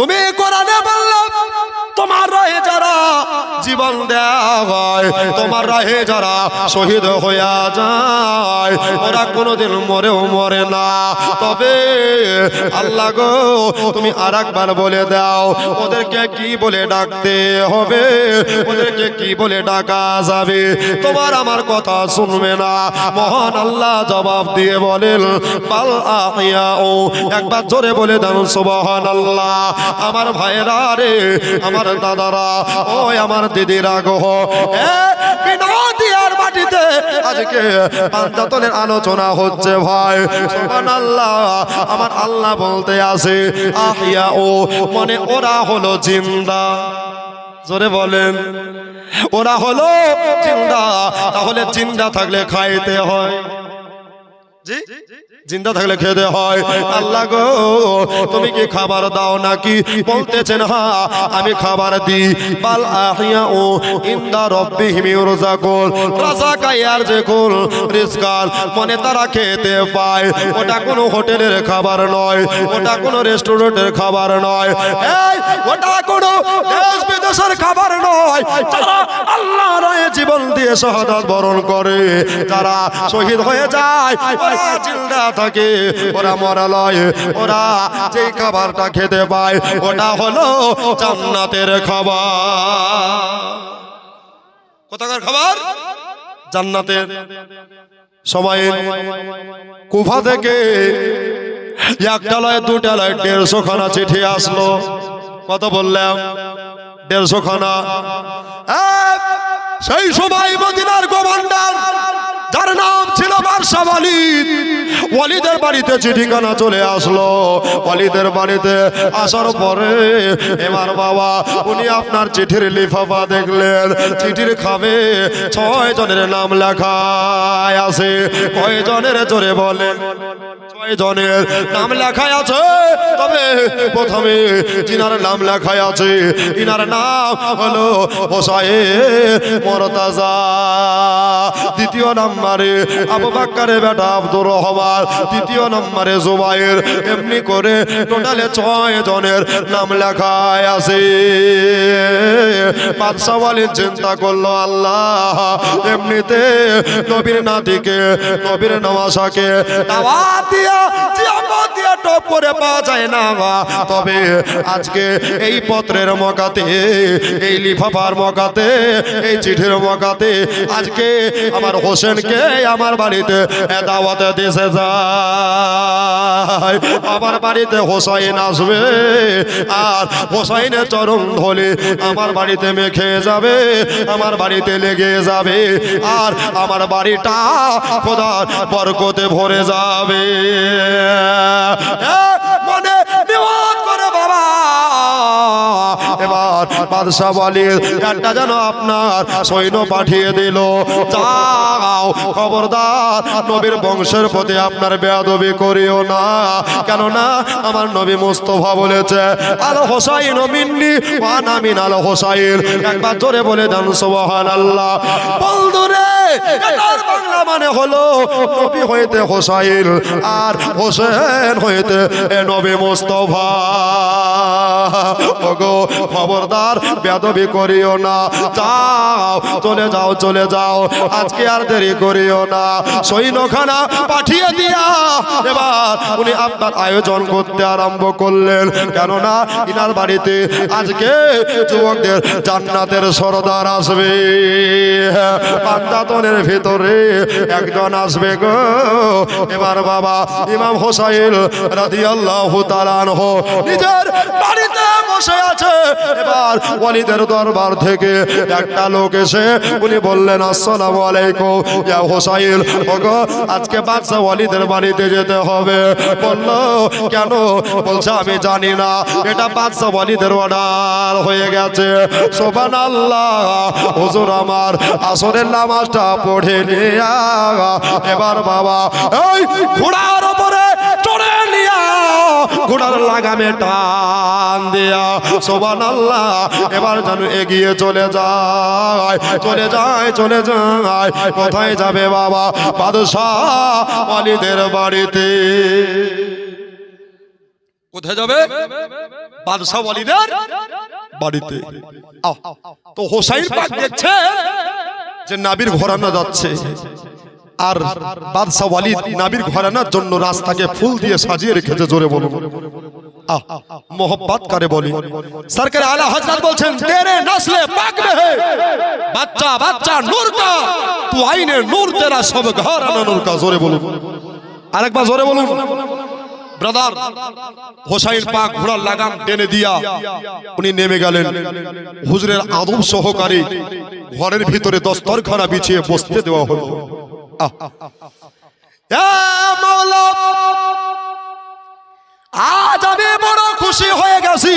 তুমি কোরআনে বললে তোমার রাহে যারা জীবন দেয়া হয়, তোমার রাহে যারা শহীদ হইয়া যায়, ওরা কোনোদিন মরেও মরে না। তবে আল্লাহ গো, তুমি আরেকবার বলে দাও ওদেরকে কি বলে ডাকতে হবে, ওদেরকে কি বলে ডাকা যাবে? তোমার আমার কথা শুনবে না। মহান আল্লাহ জবাব দিয়ে বলেন বাল আহিয়াউ। একবার জোরে বলে দেন সুবহানাল্লাহ। আমার ভাইরা রে, আমার দাদারা, ওই আমার দিদিরা গো, বিনোদিয়ার মাটিতে আজকে পাঞ্জাতনের আলোচনা হচ্ছে ভাই। সুবহানাল্লাহ। আমার আল্লাহ বলতে আছে আহিয়াউ, মানে ওরা হলো জিন্দা। জোরে বলেন, ওরা হলো জিন্দা। তাহলে জিন্দা থাকলে খাইতে হয়, জি জিন্দা থাকলে খেতে হয়। আল্লাহ গো, তুমি কি খাবার দাও নাকি? বলতেছেন হ্যাঁ আমি খাবার দিই। বাল আহিয়াউ ইনদা রাব্বিহিম ইরযাকুন। রাযাকা ইয়ারযুকুল রিজকান, মানে তারা খেতে পায়। ওটা কোনো হোটেলের খাবার নয়, ওটা কোনো রেস্টুরেন্টের খাবার নয়, এই ওটা কোনো দেশ বিদেশের খাবার নয়। যারা আল্লাহর রাহে জীবন দিয়ে শাহাদাত বরণ করে, যারা শহীদ হয়ে যায়, ওরা জিন্দা থাকে, ওরা মরা লয়। ওরা যে খাবারটা খেতে পায় ওটা হলো জান্নাতের খাবার। কোথাকার খাবার? জান্নাতের। সময় কুফা থেকে একটা লয় দুটা লয় 150 খানা চিঠি আসলো। কত বললাম? 150 খানা। সেই সময় মদিনার গভর্নর, যার নাম ছিল বাদশা ওয়ালিদ, ওয়ালিদের বাড়িতে চিঠিখানা চলে আসলো। ওয়ালিদের বাড়িতে আসার পরে এবার বাবা উনি আপনার চিঠির লিফাফা দেখলেন। চিঠির খাবে 6 জনের নাম লেখা আছে। কয় জনের? জোরে বলেন। 6 জনের নাম লেখা আছে। তবে প্রথমে যিনার নাম লেখা আছে ইনার নাম হলো হোসাইন মুরতাজা। দ্বিতীয় নম্বরে আবু বকরের বেটা আব্দুর রহমান। তৃতীয় নম্বরে জুবাইর। এমনি করে টোটালে 6 জনের নাম লেখা আছে। বাদশা ওয়ালিদ চিন্তা করলো আল্লাহ, এমনিতে নবীর নাতিকে, নবীর নওয়াসাকে দাওয়াত দিয়া জিয়াফত দিয়া টপ করে পাওয়া যায় না। তবে আজকে এই পত্রের মকাতে, এই লিফাফার মকাতে, এই চিঠির মকাতে আজকে আমার হোসেনকে আমার বাড়িতে দাওয়াতে দিতে যায়। আমার বাড়িতে হোসাইন আসবে, আর হোসাইনের চরণ ধরে আমার বাড়িতে মেখে যাবে, আমার বাড়িতে লেগে যাবে, আর আমার বাড়িটা খোদার বরকতে ভরে যাবে। মনে নিয়ত করে বাবা এবার বাদশা ওয়ালিদ একটা যেন আপনার সৈন্য পাঠিয়ে দিল, যাও খবরদার নবীর বংশের প্রতি আপনার বেয়াদবি করিও না। কেননা আমার নবী মুস্তাফা বলেছে আল হোসাইন মিন্নি ওয়া আনা মিনাল হোসাইন। একবার জোরে বলে দেন সুবহানাল্লাহ। বন্ধুরে, এটার বাংলা মানে হলো নবী হইতে হোসাইন আর হোসেন হইতে নবী মুস্তাফা। ওগো খবরদার বেয়াদবি করিও না, যাও চলে যাও, চলে যাও, আজকে আর দেরি করিও না। সৈন্যখানা পাঠিয়ে দিয়া এবার উনি আপনার আয়োজন করতে আরম্ভ করলেন। কেননা ইনার বাড়িতে আজকে যুবকদের জান্নাতের সরদার আসবে। পাঞ্জাতনের ভিতরে একজন আসবে গো। এবার বাবা ইমাম হোসাইন রাদিয়াল্লাহু তাআলা আনহু নিজের বাড়িতে বসে আছে। এবার ওয়ালিদের দরবার থেকে একটা লোক এসে উনি বললেন আসসালামু আলাইকুম ইয়া হোসাইন। ওগো আজকে বাদশা ওয়ালিদের বাড়িতে যেতে হবে। বলল কেন? বলছে আমি জানি না, এটা বাদশা ওয়ালিদের অর্ডার হয়ে গেছে। সুবহানাল্লাহ। হুজুর আমার আসরের নামাজটা পড়ে নিয়া এবার বাবা এই ঘোড়ার উপরে চড়ে নিয়া ঘোড়ার লাগামে টান দিয়া সুবহানাল্লাহ এবার যেন এগিয়ে চলে যায়, চলে যায়, চলে যায়। কোথায় যাবে বাবা? বাদশা ওয়ালিদের বাড়িতে। কোথায় যাবে? বাদশাহ ওয়ালিদের বাড়িতে। তো হোসাইন পাক দেখছে যে নাবির ঘরানা যাচ্ছে, আর বাদশাহ ওয়ালিদ নাবির ঘরানার জন্য রাস্তাকে ফুল দিয়ে সাজিয়ে রেখেছে। জোরে বলুন मोहब्बत करे बोली। सरकार आला हजरत बोलছেন तेरे नस्ले पाक में है बच्चा बच्चा नूर का तू आईने नूर तेरा सब घराना नूर का। जोरे बोलूं আরেকবার জোরে বলুন। ব্রাদার হোসাইন পাক ঘোড়ার লাগাম টেনে দিয়া উনি নেমে গেলেন। হুজুরের আদব সহকারে ঘরের ভিতরে দস্তরখানা বিছিয়ে বসতে দেওয়া হলো। মাওলা আজ আমি বড় খুশি হয়ে গেছি,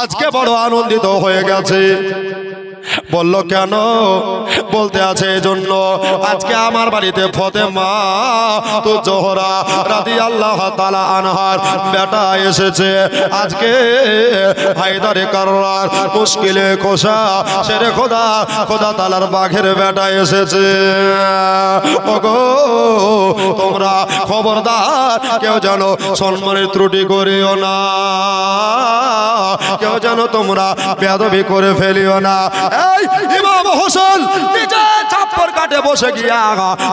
আজকে বড় আনন্দিত হয়ে গেছে। বলল কেন? বলতে আছে এজন্য আজকে আমার বাড়িতে ফাতেমা তো জোহরা রাদিয়াল্লাহু তাআলা আনহার বেটা এসেছে। আজকে হায়দারে কাররার মুশকিলে কোশা শেরে খোদা খোদা তাআলার বাঘের বেটা এসেছে। ওগো তোমরা খবরদার কেউ যেন সম্মানের ত্রুটি করিও না, কেউ যেন তোমরা বেয়াদবি করে ফেলিও না। এই ইমাম হোসেন নিচে ছাপ্পর কাটে বসে গিয়া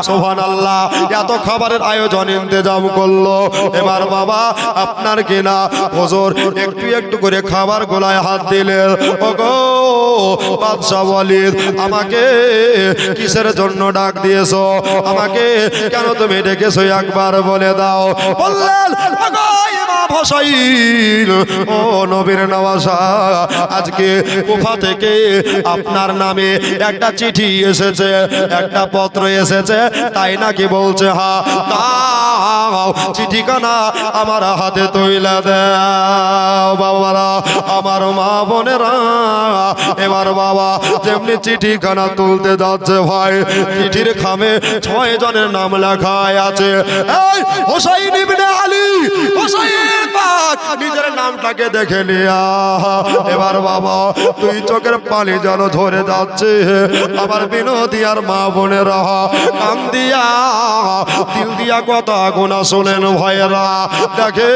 সুবহানাল্লাহ এত খাবারের আয়োজন ইন্তজাম করলো। এবার বাবা আপনার কিনা হুজুর একটু একটু করে খাবার গোলায় হাত দিলেন। ওগো বাদশাহ ওয়ালিদ আমাকে কিসের জন্য ডাক দিয়েছো? আমাকে কেন তুমি ডেকেছো একবার বলে দাও। বললেন ওগো ইমাম হোসেন ও নবীর নওয়াজা আজকে কুফা থেকে আপনার নামে একটা চিঠি এসেছে, একটা পত্র এসেছে, তাই নাকি? বলছে হ্যাঁ। দাও চিঠিখানা আমার হাতে তুলে দাও। বাবারা আমার মা বোনেরা এবার বাবা যেমনি চিঠিখানা তুলতে যাচ্ছে ভাই চিঠির খামে 6 জনের নাম লেখা আছে। এই হোসাইন ইবনে আলী হোসাইন পাক নিজের নামটাকে দেখে নিয়া এবার বাবা তুই চোখের পানি যেন ধরে যাচ্ছে। আমার বিনোদী আর মা বোনেরা কান দিয়া দিল দিয়া কথা গোনা শোনেন ভাইয়েরা। দেখে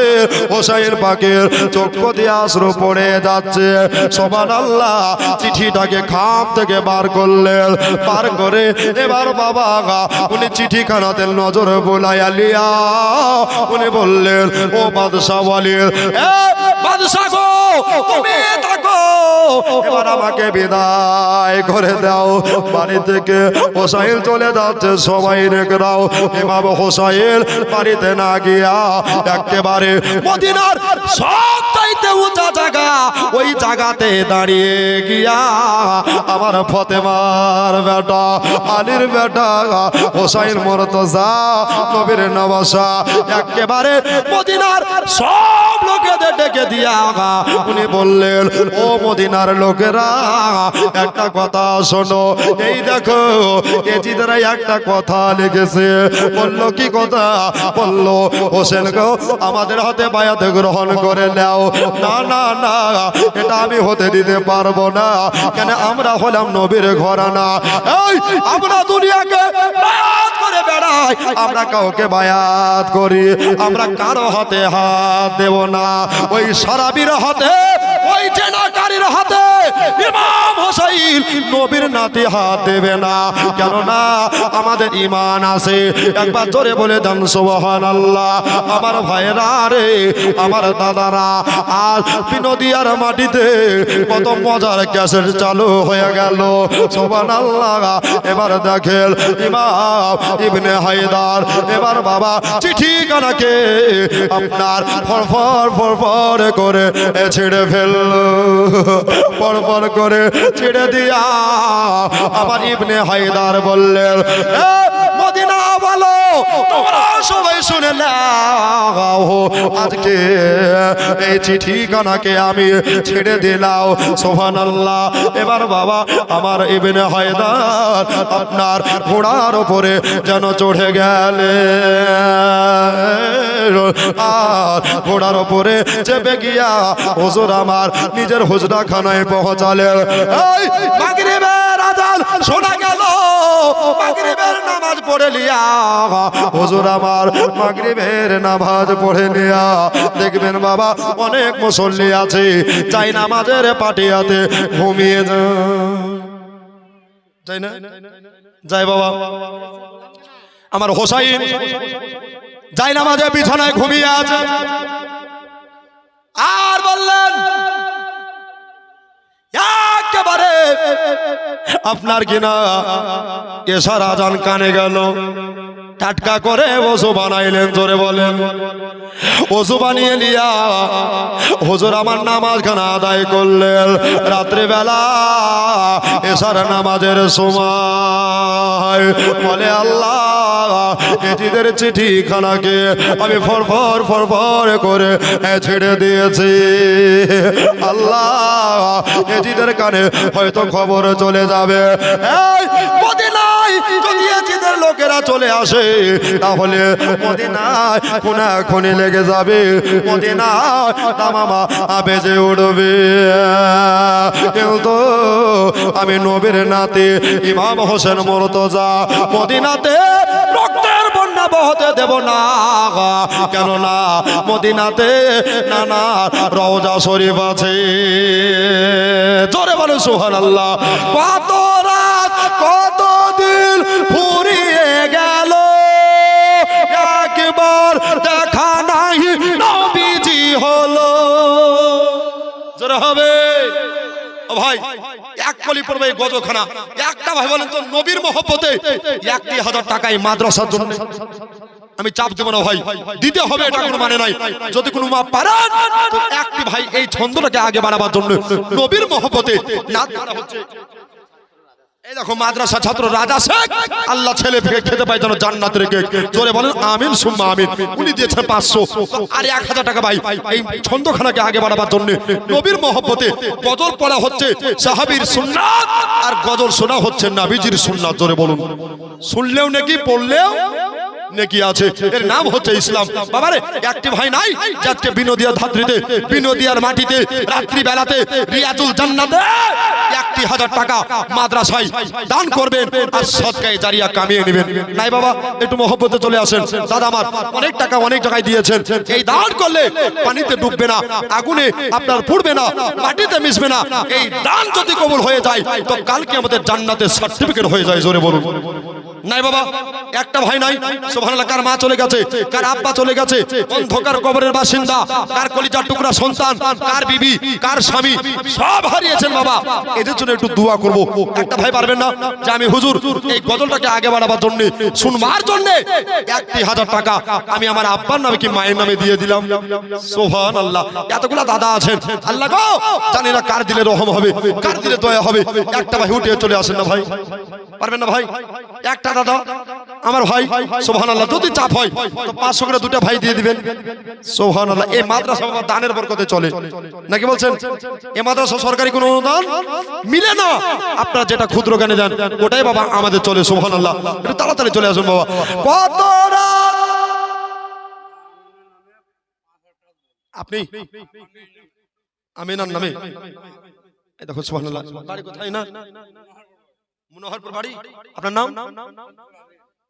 হোসাইন পাকের চক্ষু দিয়ে অশ্রু পড়ে যাচ্ছে। সুবহানাল্লাহ চিঠিটাকে খাম থেকে বার করলেন, বার করে এবার বাবা উনি চিঠিখানাতে নজর বুলাইয়া লিয়া উনি বললেন ও বাদশাহ ওয়ালিদ এ বাদশাহ গো তুমি থাকো, এবার আমাকে বিদায় করে দাও। বাড়ি থেকে হোসাইন চলে যাচ্ছে, সবাই রেখে দাও। ইমাম হোসাইন বাড়িতে না গিয়া একেবারে মদিনার সবচাইতে উঁচা জায়গা ওই জায়গাতে দাঁড়িয়ে গিয়া আমার ফাতেমার বেটা আলীর বেটা হোসাইন মুর্তজা নবীর নওয়াজা একেবারে মদিনার সব লোকেদের ডেকে দিয়া উনি বললেন ও মদিনার লোকেরা একটা কথা শোনো। এই দেখো এজিদরা একটা কথা লিখেছে। বললো কি কথা? বললো হোসেন গো আমাদের হাতে বায়াত গ্রহণ করে নাও। না না না এটা আমি হতে দিতে পারবো না। কেন? আমরা হলাম নবীর ঘরানা। এই আমরা দুনিয়াকে বায়াত করে বেড়াই, আমরা কাউকে বায়াত করি, আমরা কারো হাতে হাত দেব না। ওই সারাবির হাতে ওই জেনাকারীর হাতে ইমাম হোসাইন নবীর নাতি হাত দেবে না। কেননা আমাদের ঈমান আছে। একবার জোরে বলে দেন সুবহানাল্লাহ। আমার ভাইরা রে আমার দাদারা আজ বিনোদিয়ার মাটিতে কত মজার ক্যাসেট চালু হয়ে গেল। সুবহানাল্লাহ। এবার দেখেন ইমাম ইবনে হায়দার এবার বাবা চিঠিখানাকে আপনার ফরফর ফরফর করে ছেড়ে ফেললো, পরপর করে ছেড়ে দিয়া আমার ইবনে হায়দার বললেন মদিনা বলো তোমরা সবাই শুনে নাও আজকে এই চিঠিখানাকে আমি ছেড়ে দিলাম। সুবহানাল্লাহ। এবার বাবা আমার ইবনে হায়দার আপনার ঘোড়ার উপরে যেন চড়ে গেলে আর ঘোড়ার উপরে চেপে গিয়া হুজুর আমার নিজের হুজরাখানায় পৌঁছালেন। এই মাগরিবের আযান শোনা গেল মাগরিবের নামাজ পড়ে লিয়া হুজুর আমার মাগরিবের নামাজ পড়ে নিয়া দেখবেন বাবা অনেক মুসল্লি আছে যাই নামাজের পাটিয়াতে ঘুমিয়ে যায় না যাই বাবা আমার হোসাইন যাই নামাজে বিছানায় ঘুমিয়ে আছে আর বললেন একেবারে আপনার কিনা এশার আজান কানে গেল টাটকা করে ওযু বানাইলেন জোরে বলেন ওযু বানিয়ে নিয়া হুজুর আমার নামাজখানা আদায় করলেন রাত্রি বেলা এশার নামাজের সময় বলে আল্লাহ এজিদের চিঠিখানাকে আমি ফরফর করে ছেড়ে দিয়েছি আল্লাহ এজিদের কানে হয়তো খবর চলে যাবে এই মদিনায় যদি এজিদের লোকেরা চলে আসে তাহলে মদিনায় খুনাখুনি লেগে যাবে মদিনায় তামামা বেজে উঠবে কিন্তু আমি নবীর নাতি ইমাম হোসেন মুর্তজা মদিনাতে রক্তের বন্যা বহতে দেব না কেননা মদিনাতে নানা রওজা শরীফ আছে জোরে বলো সুবহানাল্লাহ কত রাত কত দিন ফুরিয়ে গেল একবার দেখা নাই নবীজি হলো জোরে হবে ও ভাই এক কলি পড়বে এই গজখানা একটা ভাই বলেন তো নবীর মহব্বতে 1000 টাকা এই মাদ্রাসার জন্য আমি চাপ দেব না ভাই দিতে হবে এটা কোনো মানে নাই যদি কোনো মা পারেন তো একটি ভাই এই ছন্দটাকে আগে বাড়াবার জন্য নবীর মহব্বতে নাত করা হচ্ছে এই দেখো মাদ্রাসা ছাত্র রাজা শেখ আল্লাহ ছেলে ফেকে খেতে পায় যেন জান্নাতের কেক জোরে বলেন আমিন সুম্মা আমিন উনি দিয়েছেন 500 আর 1000 টাকা ভাই এই ছন্দখানাকে আগে বাড়াবার জন্য নবীর মহব্বতে গজল পড়া হচ্ছে সাহাবীর সুন্নাত আর গজল শোনা হচ্ছে নবীজির সুন্নাত জোরে বলুন শুনলেও নাকি পড়লেও নেকি আছে এর নাম হচ্ছে ইসলাম বাবারে একটি ভাই নাই যাতে বিনোদিয়া ধাত্রীতে বিনোদিয়ার মাটিতে রাত্রি বেলাতে রিয়াজুল জান্নাতে 1000 টাকা মাদ্রাসায় দান করবেন আর সদকায়ে জারিয়া কামিয়ে নেবেন নাই বাবা একটু মহব্বতে চলে আসেন দাদা আমার অনেক টাকা অনেক জায়গায় দিয়েছেন এই দান করলে পানিতে ডুববে না আগুনে আপনার পুড়বে না মাটিতে মিশবে না এই দান যদি কবুল হয়ে যায় তো কালকে আমাদের জান্নাতের সার্টিফিকেট হয়ে যায় জোরে বলুন নাই বাবা একটা ভাই নাই সুবহানাল্লাহ কার মা চলে গেছে কার আব্বা চলে গেছে অন্ধকার কবরের বাসিন্দা কার কলিজার টুকরা সন্তান কার বিবি কার স্বামী সব হারিয়েছেন বাবা এদের জন্য একটু দোয়া করব একটা ভাই পারবেন না যে আমি হুজুর এই গজলটাকে আগে বাড়াবার জন্য শুনবার জন্য 1000 টাকা আমি আমার আব্বার নামে কি মায়ের নামে দিয়ে দিলাম সুবহানাল্লাহ এতগুলা দাদা আছেন আল্লাহ গো জানি না কার দিলে রহম হবে কার দিলে দয়া হবে একটা ভাই উঠে চলে আসেন না ভাই পারবেন না ভাই একটা দাদা আমার ভাই সুবহানাল্লাহ যদি চাপ হয় তো 500 করে দুটো ভাই দিয়ে দিবেন সুবহানাল্লাহ এই মাদ্রাসা বাবা দানের বরকতে চলে নাকি বলছেন এই মাদ্রাসা সরকারি কোনো অনুদান মিলে না আপনারা যেটা ক্ষুদ্র জ্ঞানে দেন ওটাই বাবা আমাদের চলে সুবহানাল্লাহ একটু তাড়াতাড়ি চলে আসুন বাবা কত রাত আপনি আমিনার নামে এই দেখো সুবহানাল্লাহ বাড়ি কোথায় না মনোহরপুর বাড়ি আপনার নাম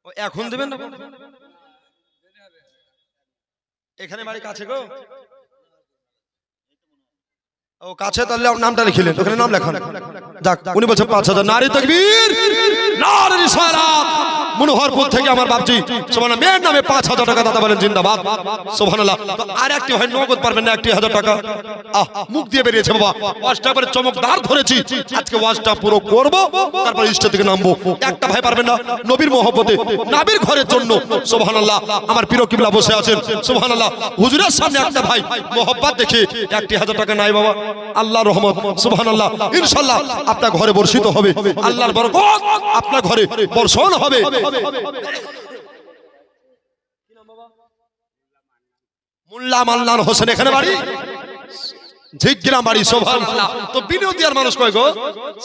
ও এখন দেবেন না এখানে বাড়ি কাছে গো ও কাছে তাহলে নামটা লিখিলেন ওখানে নাম লেখান যাক উনি বলছেন 5000 নারী তাকবীর নারী রিসালাত মনোহরপুর থেকে আমার বাপজি সুবহানাল্লাহ মেয়ের নামে 5000 টাকা দাদা বলেন জিন্দাবাদ সুবহানাল্লাহ তো আর একটি ভাই নগদ পারবেন না 1000 টাকা মুখ দিয়ে বেরিয়েছে বাবা ওয়াজটা করে চমকদার ধরেছি আজকে ওয়াজটা পুরো করব তারপর স্টেজ থেকে নামবো একটা ভাই পারবেন না নবীর মহব্বতে নবীর ঘরের জন্য সুবহানাল্লাহ আমার প্রিয় কিবলা বসে আছেন সুবহানাল্লাহ হুজুরের সামনে একটা ভাই মহব্বত দেখে 1000 টাকা নাই বাবা আল্লাহর রহমত সুবহানাল্লাহ ইনশাআল্লাহ আপনার ঘরে বর্ষিত হবে আল্লাহর বরকত আপনার ঘরে বর্ষণ হবে মোল্লা মান্নান হোসেন এখানে বাড়ি ঝিকগ্রাম বাড়ি সুবহানাল্লাহ তো বিনোদিয়ার মানুষ কয় গো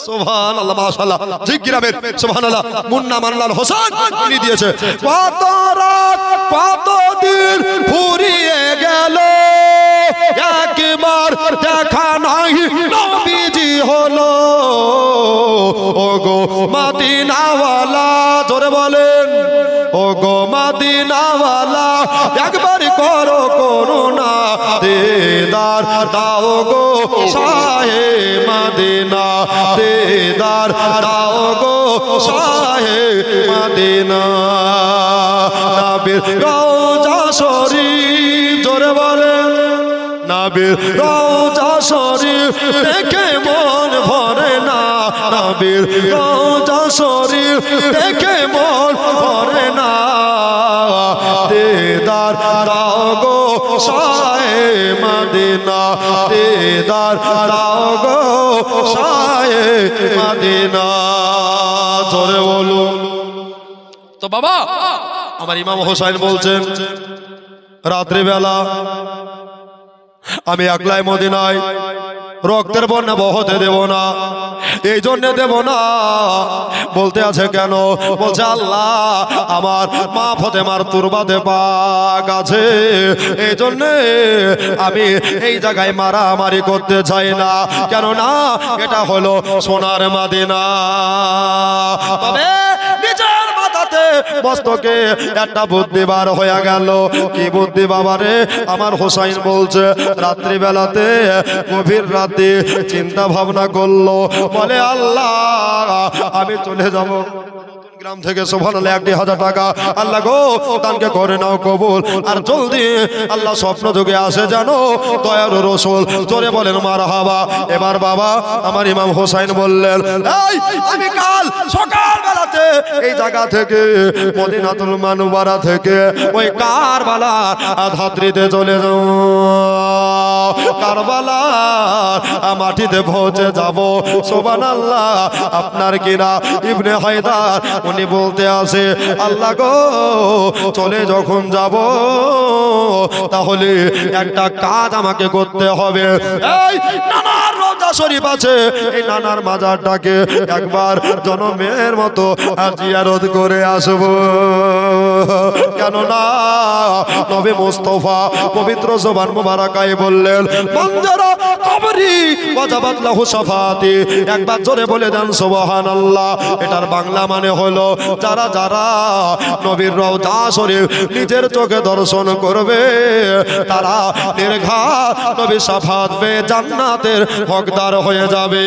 সুবহানাল্লাহ মাশাআল্লাহ ঝিকগ্রামের সুবহানাল্লাহ মুন্না মান্নান হোসেন উনি দিয়েছে কত রাত কত দিন ফুরিয়ে গেল একবার দেখা নাই নবীজি হলো ও গো মদিনাওয়ালা, জোরে বলেন ও গো মদিনাওয়ালা, একবার করো করুণা দিদার দাও গো শাহে মদিনা, দিদার দাও গো শাহে মদিনা। নবীর রওজা শরীফ, জোরে বলেন নবীর রওজা শরীফ দেখে মন ভরে না, নবীর রওজা শরীফ দেখে মন ভরে না, দিদার দাও গো শাহে মদিনা, দিদার দাও গো শাহে মদিনা। জোরে বলুন। তো বাবা আমার ইমাম হোসেন বলছেন রাত্রিবেলা আমি একলাই মদিনায় রক্তের বন্যা বহতে দেব না, এই জন্য দেব না। বলতে আছে কেন? বলছে আল্লাহ আমার মা ফতেমার তুরবাতে পাক আছে, এই জন্য আমি এই জায়গায় মারামারি করতে চাই না, কেননা এটা হলো সোনার মদিনা। তবে নিজের মাথাতে মস্তকে একটা বুদ্ধি বার হয়ে গেল। কি বুদ্ধি বাবারে? আমার হোসাইন বলছে রাত্রিবেলাতে গভীর রাতে চিন্তা ভাবনা করলো, বলে আল্লাহ আমি চলে যাব গ্রাম থেকে, সুবহানাল্লাহ 1,000 টাকা আল্লাহ গো দানকে করে নাও কবুল, আর জলদি আল্লাহ স্বপ্ন যোগে আসে জানো দয়ার রাসূল, জোরে বলেন মারহাবা। এবার বাবা আমার ইমাম হোসেন বললেন এই আমি কাল সকাল বেলাতে এই জায়গা থেকে মদিনাতুল মুনাওয়ারা থেকে ওই কারবালা ধাত্রীতে চলে যাও, কারবালার মাটিতে পৌঁছে যাব। সুবহানাল্লাহ। আপনার কিনা ইবনে হায়দার উনি বলতে আছে আল্লাহ গো চলে যখন যাব তাহলে একটা কাজ আমাকে করতে হবে। এই নানার রওজা শরীফ আছে, এই নানার মাজারটাকে একবার জনমের মতো জিয়ারত করে আসব, কেননা নবী মুস্তাফা পবিত্র জবান মুবারাকায় বললেন মনজারা কবরি ওয়াজাবাত লাহু শাফাতি। একবার জোরে বলে দেন সুবহানাল্লাহ। এটার বাংলা মানে হলো যারা যারা নবীর রওজা শরীফ নিজের চোখে দর্শন করবে তারা নির্ঘাত নবীর শাফাত পেয়ে জান্নাতের হকদার হয়ে যাবে।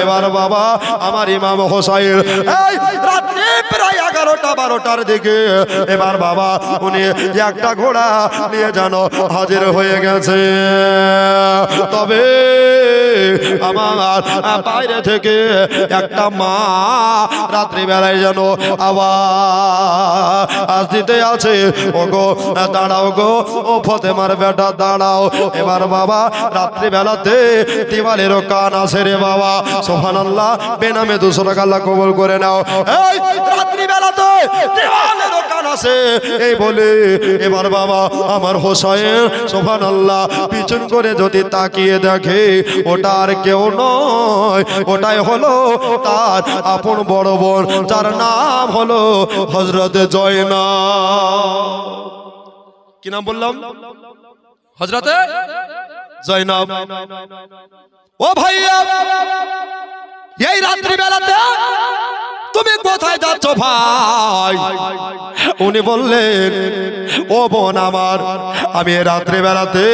এবার বাবা আমার ইমাম হোসাইন এই রাতে প্রায় 11টা-12টার দিকে এবার বাবা উনি একটা ঘোড়া নিয়ে যেন হাজির হয়ে গেছে। তবে আমার বাইরে থেকে একটা মা রাত্রিবেলায় যেন আওয়াজ দিতে আছে, ও গো দাঁড়াও গো ও ফতেমার বেটা দাঁড়াও। এবার বাবা রাত্রিবেলাতে দিওয়ালেরও কান আছে রে বাবা। সুবহানাল্লাহ। বেনামে 200 টাকা আল্লাহ কবুল করে নাও। এই রাত্রিবেলাতে দিওয়ালেরও কান আছে এই বলে এবার বাবা আমার হোসেন সুবহানাল্লাহ পিছন করে যদি তাকিয়ে দেখে ওটা আর কেউ নয়, ওটাই হলো তার আপন বড় বোন, যার নাম হলো হযরত জয়নব। কি নাম বললাম? হযরত জয়নব। ও ভাইয়া এই রাত্রি বেলাতে তুমি কোথায় যাচ্ছ ভাই? উনি বললেন ও বোন আমার আমি রাত্রি বেলাতে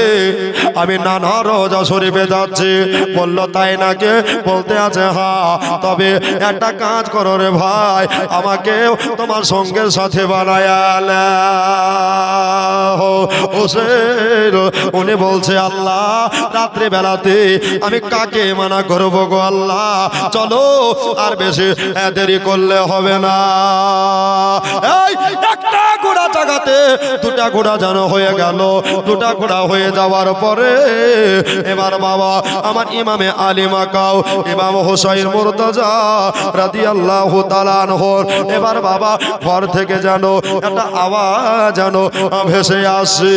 আমি নানা রওজা শরীফে যাচ্ছি। বলল তাই নাকি? বলতে আছে হ্যাঁ। তবে একটা কাজ করো রে ভাই, আমাকে তোমার সঙ্গের সাথে বানায়ালে। উনি বলছে আল্লাহ রাত্রি বেলাতে আমি কাকে মানা করবো গো আল্লাহ, চলো আর বেশি দেরি করলে হবে না। এই একটা ঘোড়া জাগাতে দুটা ঘোড়া যেন হয়ে গেল। দুটা ঘোড়া হয়ে যাওয়ার পরে এবার বাবা আমার ইমামে আলী মাকাও ইমাম হোসাইন মুরতাজা রাদিয়াল্লাহু তাআলা আনহু এবার বাবা ঘর থেকে যেন একটা আওয়াজ যেন ভেসে আসে।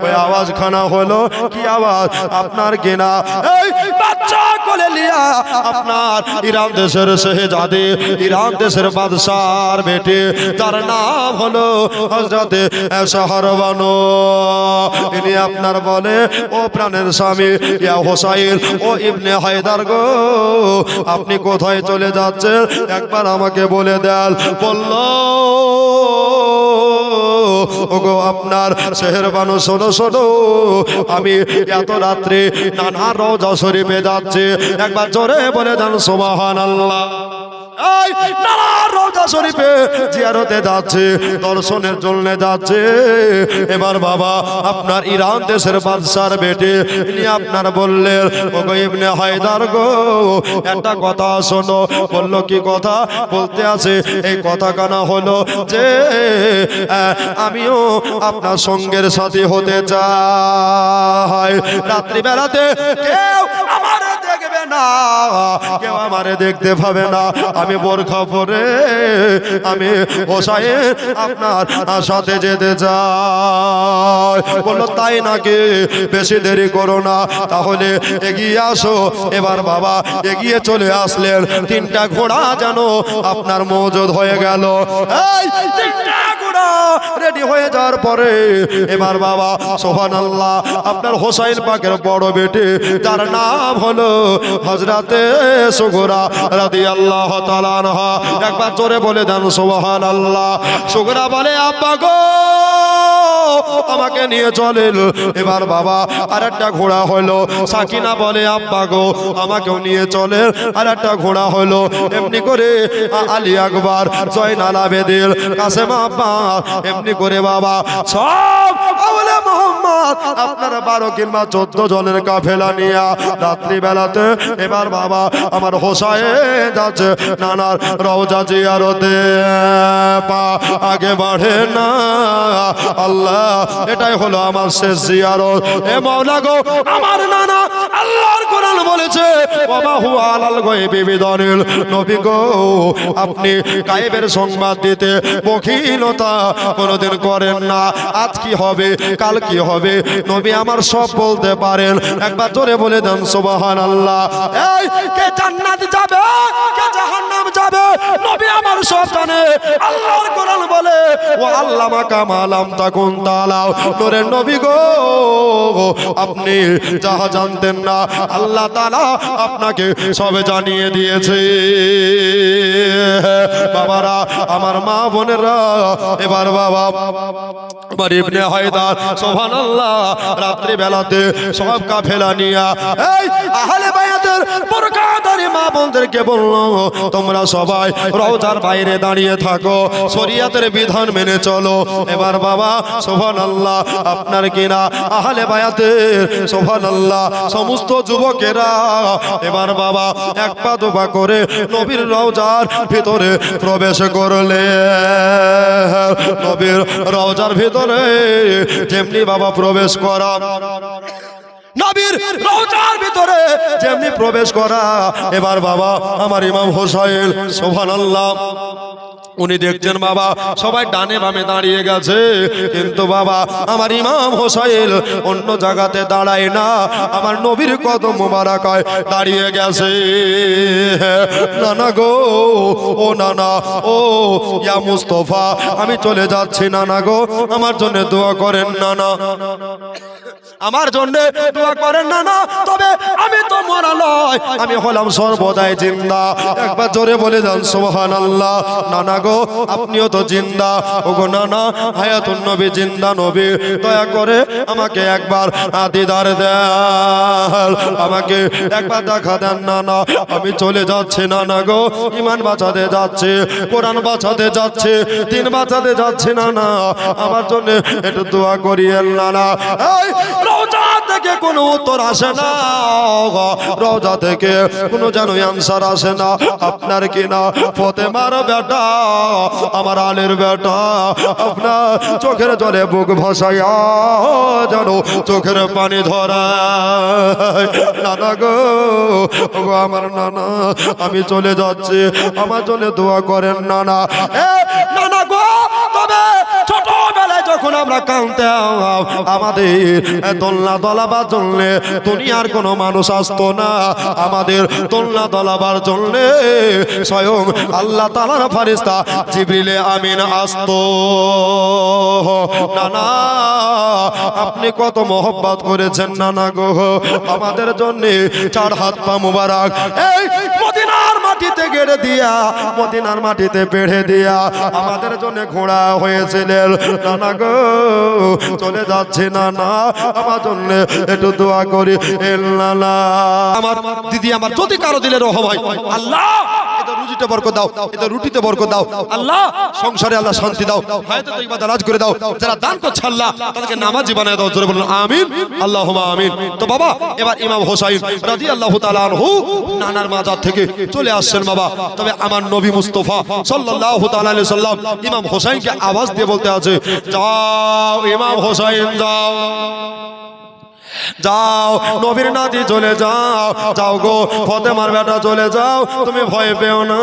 ওই আওয়াজখানা হলো কি আওয়াজ? আপনার কিনা এই বাচ্চা কোলে লিয়া আপনার ইরান দেশের শাহজাদে, ইরান দেশের বাদশার বেটে, তার নাম হলো হযরতে শাহরবানো। ইনি আপনার বলে, ও প্রাণের স্বামী ইয়া হোসাইন, ও ইবনে হায়দার গো, আপনি কোথায় চলে যাচ্ছেন একবার আমাকে বলে দেন। বলল, ওগো আপনার শাহরবানো, শোনো শোনো, আমি এত রাত্রে নানা রওজা শরীফে যাচ্ছি, একবার জোরে বলে দেন সুবহানাল্লাহ। এই নানা রওজা শরীফে জিয়ারতে যাচ্ছে, দর্শনের জন্য যাচ্ছে। এবার বাবা আপনার ইরান দেশের বাদশার বেটে, ইনি আপনার বললেন, ওগো ইবনে হায়দার গো, একটা কথা শোনো। বললো, কি কথা? বলতে আছে, এই কথা কানা হলো যে আমিও আপনার সঙ্গের সাথী হতে চাই। রাত্রি বেলাতে কেউ আমারে দেখবে না, কেউ আমারে দেখতে পাবে না, আমি বোরখা পরে আমি হোসাইন আপনার সাথে যেতে চাই। বললো, তাই নাকি? বেশি দেরি করো না, তাহলে এগিয়ে আসো। এবার বাবা এগিয়ে চলে আসলেন। তিনটা ঘোড়া যেন আপনার মজুদ হয়ে গেল। এই তিনটা ঘোড়া রেডি হয়ে যাওয়ার পরে এবার বাবা সুবহানাল্লাহ আপনার হোসাইন পাকের বড় বেটে, তার নাম হলো হযরতে সুগরা রাদিয়াল্লাহু তাআলা আনহা, একবার জোরে বলে দেন সুবহানাল্লাহ। সুগরা বলে, আব্বা গো, আমাকে নিয়ে চলেন। এবার বাবা আরেকটা ঘোড়া হলো। সাকিনা বলে, আব্বা গো, আমাকেও নিয়ে চলেন। আরেকটা ঘোড়া হলো। এমনি করে আলী আকবর, জয়নাল আবেদিন, কাসেম আব্বাস, এমনি করে বাবা সব আওলে মুহাম্মদ আপনার 12 কিংবা 14 জনের কাফেলা নিয়ে রাত্রি বেলাতে এবার বাবা আমার হোসাইন যাচ্ছে নানার রওজা জিয়ারতে। পা আগে বাড়ে না, আল্লাহ এটাই হলো আমার শেষ জিয়ারত। এ মাওলা গো, আমার নানা আল্লাহর কোরআন বলেছে, ওয়া হুয়া আলাল গায়বি বিদানিল। নবী গো, আপনি গায়েবের সংবাদ দিতে বখিলতা কোনোদিন করেন না। আজ কি হবে, কাল কি হবে, নবী আমার সব বলতে পারেন। একবার জোরে বলে দেন সুবহানাল্লাহ। এই কে জান্নাত যাবে, কে জাহান্নাম যাবে, নবী আমার সব জানে। আল্লাহর কোরআন বলে, ওয়া আল্লামাকা মা লাম তাকুন তাআলাম। নূরের নবী গো, আপনি যাহা জানতেন না আল্লাহ তাআলা আপনাকে সবে জানিয়ে দিয়েছে। বাবারা, আমার মা বোনেরা, এবার বাবা আমার ইবনে হায়দার সুবহানাল্লাহ রাত্রি বেলাতে সব কাফেলা নিয়া এই আহলে বায়াতের বরকাদারি মা বোনদেরকে বলল, তোমরা সবাই রওজার বাইরে দাঁড়িয়ে থাকো, শরীয়তের বিধান মেনে চলো। এবার বাবা সুবহানাল্লাহ আপনার কিনা আহলে বায়াতের সুবহানাল্লাহ সমস্ত যুবকেরা এবার বাবা এক পা দুপা করে নবীর রওজার ভিতরে প্রবেশ করলে। নবীর রওজার ভিতরে যেমনি বাবা প্রবেশ করা, নবীর রওজার ভিতরে যেমনি প্রবেশ করা, এবার বাবা আমার ইমাম হোসাইন সুবহানাল্লাহ উনি দেখছেন বাবা সবাই ডানে বামে দাঁড়িয়ে গেছে, কিন্তু বাবা আমার ইমাম হোসাইন অন্য জায়গাতে দাঁড়ায় না, আমার নবীর কদম মোবারকায় দাঁড়িয়ে গেছে। নানা গো, ও নানা, ও ইয়া মুস্তাফা, আমি চলে যাচ্ছি নানা গো, আমার জন্য দোয়া করেন নানা, আমার জন্য দোয়া করেন নানা। তবে আমি তো মরা নয়, আমি হলাম সর্বদাই জিন্দা। একবার জোরে বলে দেন সুবহানাল্লাহ। নানা গো, আপনিও তো জিন্দা। ওগো নানা, হায়াতুন নবী জিন্দা নবী, দয়া করে আমাকে একবার দিদার দেন, আমাকে একবার দেখা দেন নানা। আমি চলে যাচ্ছি নানা গো, ঈমান বাঁচাতে যাচ্ছে, কোরআন বাঁচাতে যাচ্ছে, দিন বাঁচাতে যাচ্ছে নানা, আমার জন্য একটু দোয়া করিয়েন নানা। এই রওজা থেকে কোনো উত্তর আসে না, রওজা থেকে কোনো যেন আনসার আসে না। আপনার কিনা ফাতেমার বেটা, আমার আলীর বেটা, আপনার চোখের জলে বুক ভাসাইয়া যেন চোখের পানি ধরায়। নানা গো, আমার নানা, আমি চলে যাচ্ছি, আমার জন্য দোয়া করেন নানা। নানা গো, তবে ছোটবেলায় যখন যখন আমরা কানতাম আমাদের দোলনা দলাবার জন্য দুনিয়ার কোনো মানুষ আসতো না, আমাদের দোলনা দলাবার জন্য স্বয়ং আল্লাহ তাআলার ফেরেশতা জিবরিলে আমিন আসতো। নানা আপনি কত মহব্বত করেছেন নানা গো আমাদের জন্য, চার হাত পা মুবারক এই মদিনার মাটিতে গেড়ে দিয়া, মদিনার মাটিতে বেড়ে দিয়া আমাদের জন্য ঘোড়া হয়েছিলেন নানা গো। চলে যাচ্ছে নানা, আমার জন্য একটু দোয়া করি নানা। আমার দিদি আমার যদি কারো দিলে রহম হয় আল্লাহ এটা রুজিতে বরকত দাও, এটা রুটিতে বরকত দাও আল্লাহ, সংসারে আল্লাহ শান্তি দাও, হায়াতে তৈবা দারাজ করে দাও, যারা দান করছে আল্লাহ তাদেরকে নামাজি বানায় দাও, জোরে বলুন আমিন আল্লাহুম্মা আমিন। তো বাবা এবার ইমাম হোসাইন রাদিয়াল্লাহু তাআলা আনহু নানার মাজার থেকে চলে আসছেন বাবা। তবে আমার নবী মুস্তাফা সাল্লাল্লাহু তাআলা আলাইহি সাল্লাম ইমাম হোসাইনকে আওয়াজ দিয়ে বলতে আছে, যাও ইমাম হোসাইন যাও, যাও নবীর নাতি চলে যাও, যাও গো ফাতেমার বেটা চলে যাও, তুমি ভয় পেও না,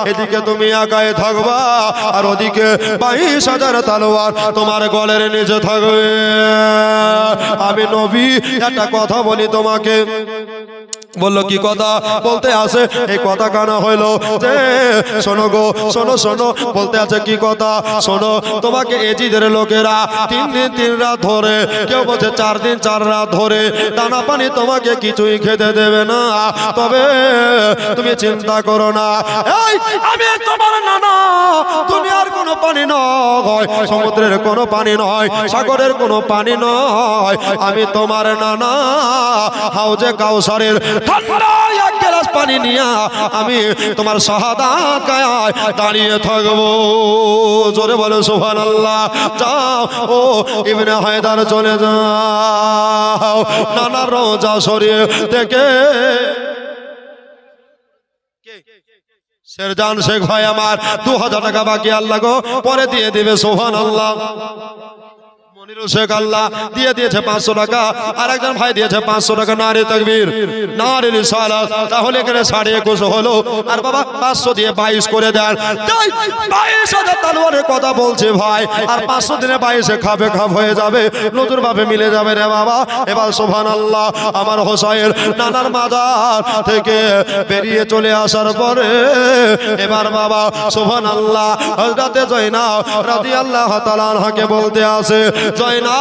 এদিকে তুমি একাই থাকবা আর ওদিকে 22,000 তলোয়ার তোমার গলের নিচে থাকবে। আমি নবী একটা কথা বলি তোমাকে। বললো কি কথা? বলতে আছে এই কথা কানা হইলো যে শোনো গো শোনো শোনো, বলতে আছে কি কথা শোনো, তোমাকে এজিদের লোকেরা 3 দিন 3 রাত ধরে, কেউ বলছে 4 দিন 4 রাত ধরে দানা পানি তোমাকে কিছুই খেতে দেবে না, তবে তুমি চিন্তা করো না, এই আমি তোমার নানা, দুনিয়ার কোনো পানি নয়, সমুদ্রের কোনো পানি নয়, সাগরের কোনো পানি নয়, আমি তোমার নানা হাউজে কাউসারের ঠান্ডা এক গ্লাস পানি নিয়ে আমি তোমার শাহাদাত গায়ে দাঁড়িয়ে থাকবো, জোরে বলো সুবহানাল্লাহ। যাও ও ইবনে হায়দার চলে যাও নানা রোজা শরীফ থেকে। শেরজান শেখ ভাই আমার 2000 টাকা বাকি আল্লাহ গো পরে দিয়ে দিবে সুবহানাল্লাহ। মনিরুল শেখ আল্লাহ দিয়ে দিয়েছে 500 টাকা, আর একজন ভাই দিয়েছে 500 টাকা। নারে তাকবীর নারে রিসালাত, তাহলে এখানে 21.5 হলো, আর বাবা 500 দিয়ে 22 করে দেন। 22,000 তলোয়ারের কথা বলছে ভাই, আর 500 দিনে 22 খাবে খাপ হয়ে যাবে, নজর ভাবে মিলে যাবে রে বাবা। এবার সুবহানাল্লাহ আমার হোসাইন নানার মাজার থেকে বেরিয়ে চলে আসার পরে এবার বাবা সুবহানাল্লাহ হযরতে জয়নাব রাদিয়াল্লাহু তাআলা আনহাকে বলতে আছে, জয়নাব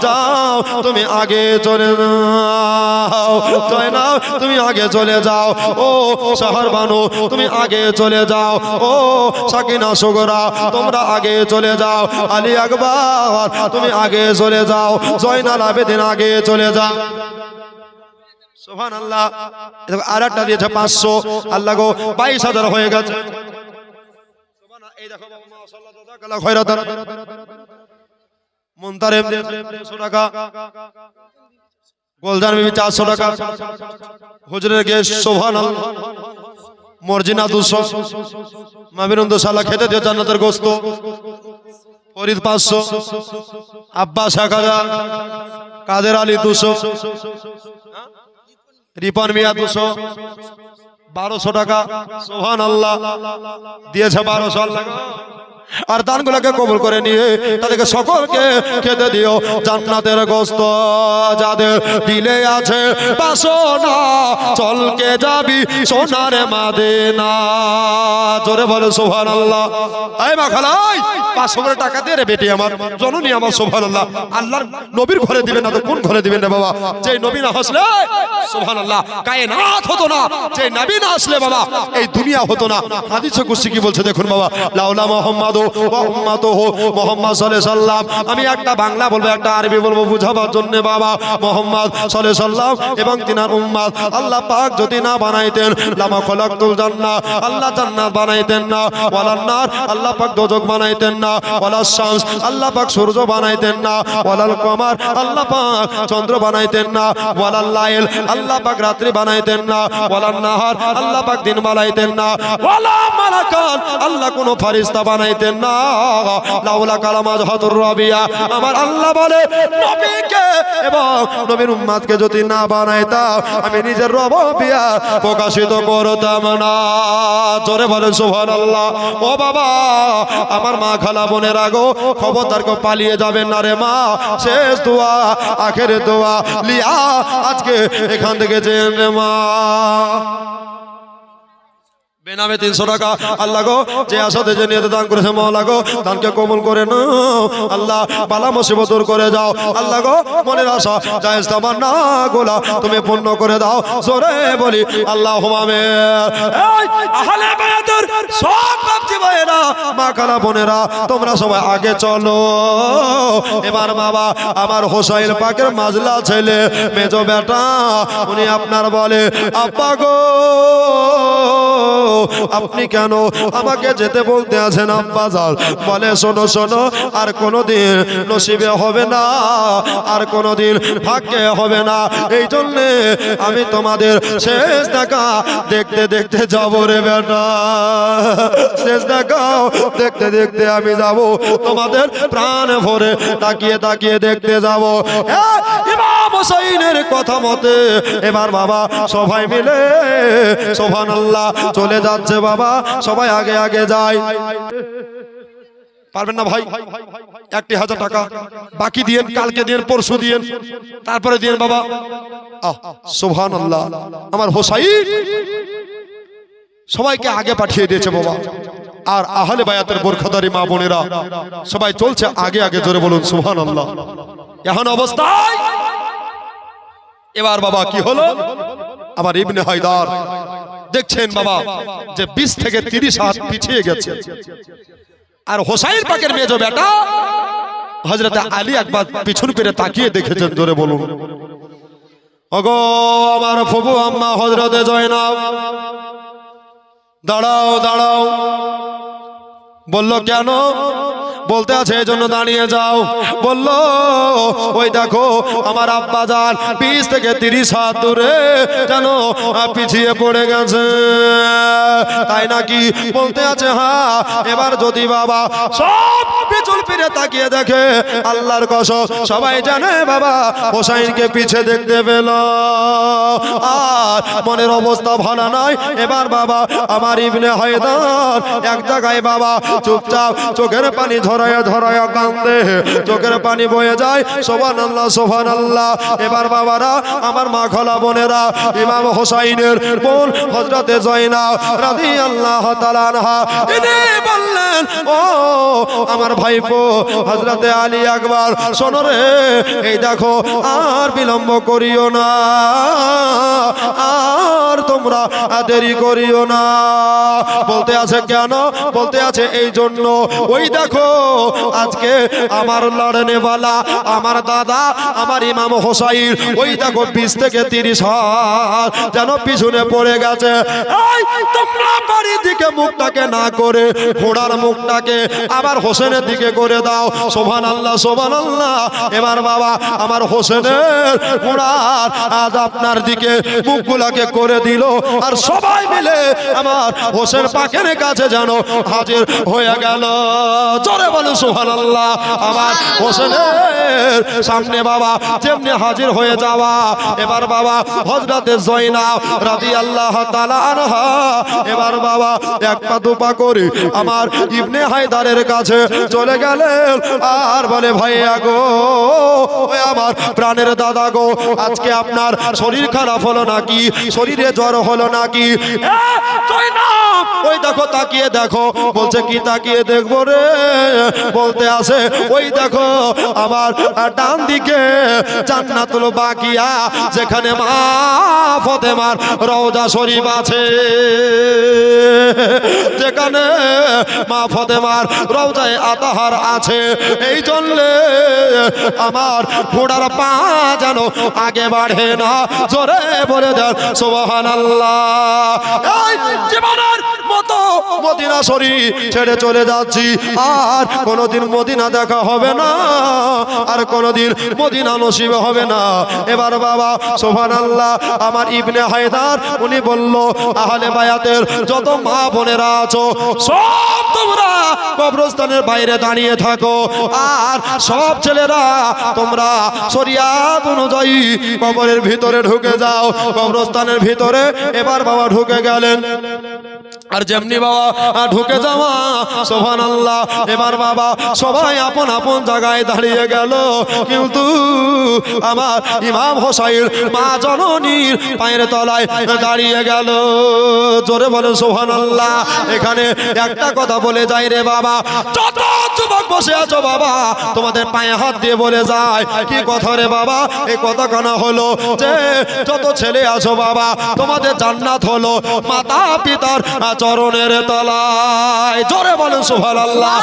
যাও তুমি আগে চলে যাও, জয়নাব তুমি আগে চলে যাও, ও শহর বানু তুমি আগে চলে যাও, ও সাকিনা সুগরা তোমরা আগে চলে যাও, আলী আকবর তুমি আগে চলে যাও, জয়নাল আবেদিন আগে চলে যাও। সুবহানাল্লাহ। আর একটা দিয়েছে 500, আল্লাহ গো 22,000 হয়ে গেছে। এই দেখো বাবা মাশাআল্লাহ জাযাকাল্লাহ খায়রাতান। মুনতারিম 100 টাকা, গোলজান বিবি 400 টাকা, হুজুরের গেস্ট সুবহানাল্লাহ মর্জিনা 200, মামিরুন্দু সাল্লাহ খেতে দিও জান্নাতের গোশত, ফরিদ 500, আব্বাস 1000, কাদের আলী 200, রিপন মিয়া 200, 1200 টাকা সুবহানাল্লাহ দিয়েছে 1200 আল্লাহ। আর দানগুলোকে কবুল করে নিয়ে তাদেরকে সকলকে খেতে দিও জান্নাতের গোশত, যাদের দিলে আছে বাসনা চলকে যাবি সোনার মদিনা, জোরে বলো সুবহানাল্লাহ। এই মা খালাই 500 টাকা দিয়ে রে বেটি আমার জননী আমার সুবহানাল্লাহ। আল্লাহর নবীর ঘরে দিবেন না তো কোন ঘরে দিবেন রে বাবা? যে নবী না আসলে সুবহানাল্লাহ কায়নাত হতো না, যে নবী না আসলে বাবা এই দুনিয়া হতো না। হাদিসে কুদসি কি বলছে দেখুন বাবা, লাউলা মুহাম্মাদ ওয়া উম্মাতুহু মুহাম্মদ সাল্লাল্লাহু আলাইহি সাল্লাম। আমি একটা বাংলা বলবো একটা আরবি বলবো বুঝাবার জন্য বাবা। মুহাম্মদ সাল্লাল্লাহু আলাইহি সাল্লাম এবং তিনার উম্মত আল্লাহ পাক যদি না বানাইতেন লামা খলাকতুল জান্নাহ, আল্লাহ জান্নাত বানাইতেন না, ওয়ালান নার আল্লাহ পাক দোজখ বানাইতেন না, ওয়ালাস শামস আল্লাহ পাক সূর্য বানাইতেন না, ওয়ালাল কমার আল্লাহ পাক চন্দ্র বানাইতেন না, ওয়ালাল লাইল আল্লাহ পাক রাত্রি বানাইতেন না, ওয়ালান নাহার আল্লাহ পাক দিন বানাইতেন না, ওয়ালা মালাকান আল্লাহ কোন ফেরেশতা বানাইতেন দিতেন না। লাউলা কালামাজ হাতুর রবিয়া, আমার আল্লাহ বলে নবীকে এবং নবীর উম্মতকে যদি না বানাইতাম আমি নিজের রবিয়া প্রকাশিত করতাম না। জোরে বলেন সুবহানাল্লাহ। ও বাবা, আমার মা খালা বোনের আগো খবরদার কেউ পালিয়ে যাবেন না রে মা। শেষ দোয়া, আখেরের দোয়া লিয়া আজকে এখান থেকে যেন রে মা। বেনামে 300 টাকা আল্লাহ গো যে আসাতে যে নিয়তে দান করেছে মওলা গো দানকে কবুল করে নাও আল্লাহ। বালা মুসিবত দূর করে যাও আল্লাহ গো। মনের আশা জায়েজ তামান্না গুলা তুমি পূর্ণ করে দাও। জোরে বলি আল্লাহুম্মা আমিন। এই আহলে বায়াতের সব বাপজি ভাইরা, মা খালা বোনেরা, তোমরা সবাই আগে চলো। এবার বাবা আমার হোসাইন পাকের মাজলা ছেলে মেজো বেটা, উনি আপনার বলে আব্বা গো আপনি কেন আমাকে যেতে বলতে আছেন আব্বা জান? বলে শোনো শোনো, আর কোনোদিন নসিবে হবে না, আর কোনোদিন ভাগ্যে হবে না। এই জন্যে আমি তোমাদের শেষ দেখা দেখতে দেখতে যাবো রে বেটা। শেষ দেখাও দেখতে দেখতে আমি যাব, তোমাদের প্রাণ ভরে তাকিয়ে তাকিয়ে দেখতে যাব। ইমাম হোসাইনের কথা মতে এবার বাবা সবাই মিলে সুবহানাল্লাহ চলে যাচ্ছে বাবা। সবাই আগে আগে যায়। পারবেন না ভাই? 1000 টাকা বাকি দিয়েন, কালকে দিয়েন, পরশু দিয়েন, তারপরে দিয়েন বাবা। সুবহানাল্লাহ, আমার হোসাইন সবাইকে আগে পাঠিয়ে দিয়েছে বাবা। আর আহলে বায়াতের বোরখাদারি মা বোনেরা সবাই চলছে আগে আগে। জোরে বলুন সুবহানাল্লাহ। এখন অবস্থায় এবার বাবা কি হলো? আবার ইবনে হায়দার দেখছেন বাবা যে 20 থেকে 30 হাত পিছিয়ে গেছে। আর হোসাইন পাকের মেজো বেটা হযরত আলী একবার পিছন ফিরে তাকিয়ে দেখেছেন। জোরে বলুন ওগো আমার ফুফু আম্মা হযরতে জয়নাব, দাঁড়াও দাঁড়াও। বলল কেন? বলতে আছে এই জন্য দাঁড়িয়ে যাও। বলল ওই দেখো আমার আব্বা জান 20 থেকে 30 হাত দূরে যেন পিছিয়ে পড়ে গেছে। তাই নাকি? বলতে আছে হ্যাঁ। এবার যদি বাবা সব পিছন ফিরে তাকিয়ে দেখে, আল্লাহর কসম সবাই জানে বাবা হোসাইনকে পিছে দেখতে পেল। আর মনের অবস্থা ভালো নয়। এবার বাবা আমার ইবনে হায়দার এক জায়গায় বাবা চুপচাপ চোখের পানি ধরায়া ধরায়া কান্দে, চোখের পানি বয়ে যায়। সুবহানাল্লাহ সুবহানাল্লাহ। এবার বাবারা আমার মা খালা বোনেরা, ইমাম হোসাইনের বোন হযরতে জয়নাব রাদিয়াল্লাহু তাআলা আনহা তিনি বললেন ও আমার ভাইপো হযরতে আলী আকবর, শোনো রে, এই দেখো আর বিলম্ব করিও না, আর তোমরা দেরি করিও না। বলতে আছে কেন? বলতে আছে এই জন্য ওই দেখো আজকে আমার লড়নেওয়ালা আমার দাদা আমার ইমাম হোসাইন ওই দেখো 20 থেকে 30 হাত যেন পিছনে পড়ে গেছে। তোমরা বাড়ির দিকে মুখটাকে না করে ঘোড়ার মুখটাকে আবার হোসেনের দিকে করে দাও। সুবহানাল্লাহ সুবহানাল্লাহ। এবার বাবা আমার হোসেনের ঘোড়ার আজ আপনার দিকে মুখগুলাকে করে দিল। আর সবাই মিলে আমার হোসেন পাকের কাছে যেন হাজির হয়ে গেল। জোরে বলুন সুবহানাল্লাহ। আমার হোসেনের সামনে বাবা যেমনি হাজির হয়ে যাওয়া, এবার বাবা হযরতে জয়নাব রাদিয়াল্লাহু তাআলা আনহা এবার বাবা এক পা দুপা করে আমার ইবনে হায়দারের কাছে চলে গেলেন। আর বলে ভাইয়া গো, ওই আমার প্রাণের দাদা গো, আজকে আপনার শরীর খারাপ হলো নাকি? শরীরে জ্বর হলো নাকি? জয়নাব ওই দেখো তাকিয়ে দেখো। বলছে কি তাকিয়ে দেখবো রে? বলতে আছে ওই দেখো আমার ডান দিকে জান্নাতুল বাকিয়া যেখানে মা ফাতেমার রওজা শরীফ আছে, যেখানে মা ফাতেমার রওজায়ে আতাহার আছে। এই জন্য আমার ঘোড়ার পা যেন আগে বাড়ে না। জোরে বলে দেন সুবহানাল্লাহ। এই জীবনের মতো মদিনা শরীফ ছেড়ে চলে যাচ্ছি, আর কোনোদিন মদিনা দেখা হবে না, আর কোনোদিন মদিনা নসিব হবে না। এবার বাবা সুবহানাল্লাহ, আমার ইবনে হায়দার উনি বলল, আহলে বায়াতের যত মা বোনেরা আছো সব তোমরা কবরস্থানের বাইরে দাঁড়িয়ে থাকো, আর সব ছেলেরা তোমরা শরিয়াত অনুযায়ী কবরের ভিতরে ঢুকে যাও। কবরস্থানের ভিতরে এবার বাবা ঢুকে গেলেন, আর যেমনি বাবা ঢুকে যাওয়া সুবহানাল্লাহ, এবার বাবা সবাই আপন আপন জায়গায় দাঁড়িয়ে গেল, কিন্তু আমার ইমাম হোসাইন মা জননীর পায়ের তলায় দাঁড়িয়ে গেল। জোরে বলে সুবহানাল্লাহ। এখানে একটা কথা বলে যায় রে বাবা, যত যুবক বসে আছো বাবা তোমাদের পায়ে হাত দিয়ে বলে যায়, কি কথা রে বাবা? এই কথা কানা হলো যে যত ছেলে আছো বাবা তোমাদের জান্নাত হলো মাতা পিতার চরণের তলায়। জোরে বলেন সুবহানাল্লাহ।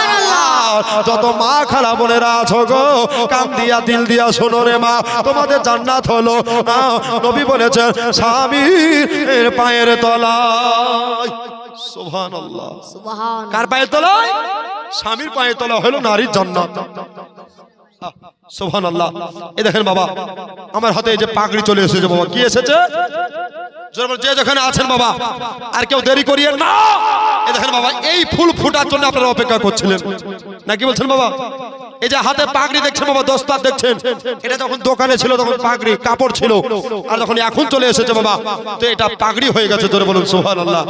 যত মা খালা বোনেরা আছো গো কান দিয়া দিল দিয়া শোনো রে মা, তোমাদের জান্নাত হলো নবী বলেছেন স্বামীর পায়ের তলায়। সুবহানাল্লাহ। কার পায়ের তলায়? স্বামীর পায়ের তলা হলো নারীর জান্নাত। সুবহানাল্লাহ। এই দেখেন বাবা আমার হাতে এই যে পাগড়ি চলে এসেছে বাবা, কি এসেছে? যে যেখানে আছেন বাবা আর কেউ দেরি করিয়েন না। এই দেখেন বাবা এই ফুল ফুটার জন্য আপনারা অপেক্ষা করছিলেন নাকি বলছেন বাবা? এই যে হাতে পাগড়ি দেখছেন বাবা, দস্তার দেখছেন, এটা যখন দোকানে ছিল তখন পাগড়ি কাপড় ছিল, আর যখন এখন চলে এসেছে বাবা তো এটা পাগড়ি হয়ে গেছে। জোরে বলুন সুবহানাল্লাহ।